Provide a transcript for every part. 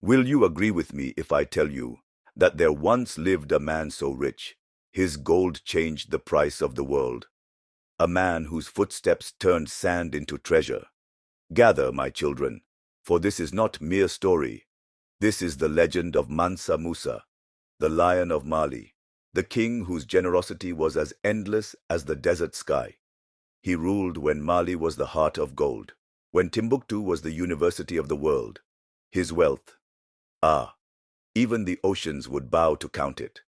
Will you agree with me if I tell you that there once lived a man so rich, his gold changed the price of the world? A man whose footsteps turned sand into treasure. Gather, my children, for this is not mere story. This is the legend of Mansa Musa, the Lion of Mali, the king whose generosity was as endless as the desert sky. He ruled when Mali was the heart of gold, when Timbuktu was the university of the world. His wealth, even the oceans would bow to count it.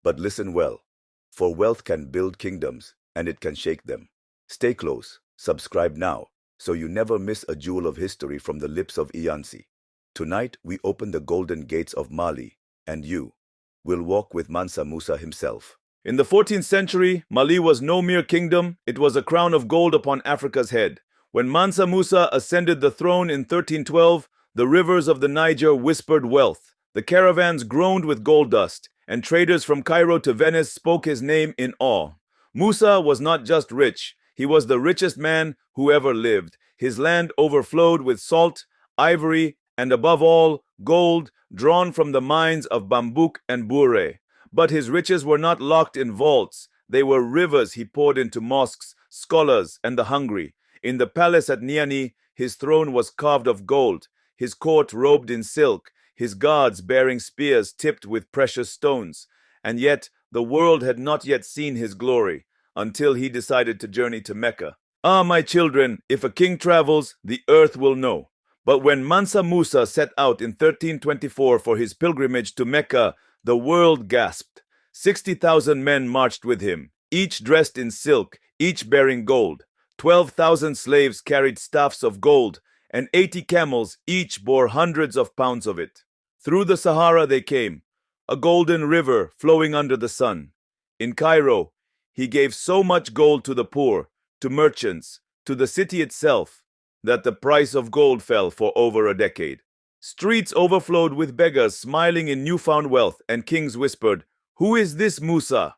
But listen well, for wealth can build kingdoms, and it can shake them. Stay close, subscribe now, so you never miss a jewel of history from the lips of Iyansi. Tonight we open the golden gates of Mali, and you will walk with Mansa Musa himself. In the 14th century, Mali was no mere kingdom, it was a crown of gold upon Africa's head. When Mansa Musa ascended the throne in 1312, the rivers of the Niger whispered wealth. The caravans groaned with gold dust, and traders from Cairo to Venice spoke his name in awe. Musa was not just rich, he was the richest man who ever lived. His land overflowed with salt, ivory, and above all, gold drawn from the mines of Bambouk and Bouré. But his riches were not locked in vaults. They were rivers he poured into mosques, scholars, and the hungry. In the palace at Niani, his throne was carved of gold, his court robed in silk, his guards bearing spears tipped with precious stones. And yet, the world had not yet seen his glory, until he decided to journey to Mecca. Ah, my children, if a king travels, the earth will know. But when Mansa Musa set out in 1324 for his pilgrimage to Mecca, the world gasped. 60,000 men marched with him, each dressed in silk, each bearing gold. 12,000 slaves carried staffs of gold, and 80 camels each bore hundreds of pounds of it. Through the Sahara they came, a golden river flowing under the sun. In Cairo, he gave so much gold to the poor, to merchants, to the city itself, that the price of gold fell for over a decade. Streets overflowed with beggars smiling in newfound wealth, and kings whispered, "Who is this Musa?"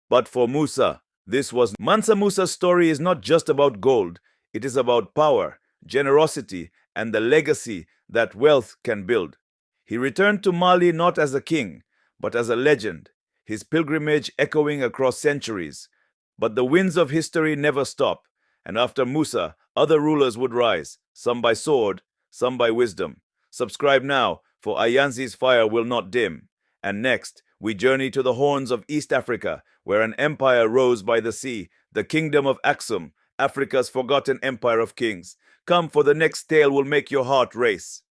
But for Musa, this was Mansa Musa's story is not just about gold, it is about power, generosity, and the legacy that wealth can build. He returned to Mali not as a king, but as a legend, his pilgrimage echoing across centuries. But the winds of history never stop, and after Musa, other rulers would rise, some by sword, some by wisdom. Subscribe now, for Ayanzi's fire will not dim. And next, we journey to the horns of East Africa, where an empire rose by the sea, the kingdom of Aksum, Africa's forgotten empire of kings. Come, for the next tale will make your heart race.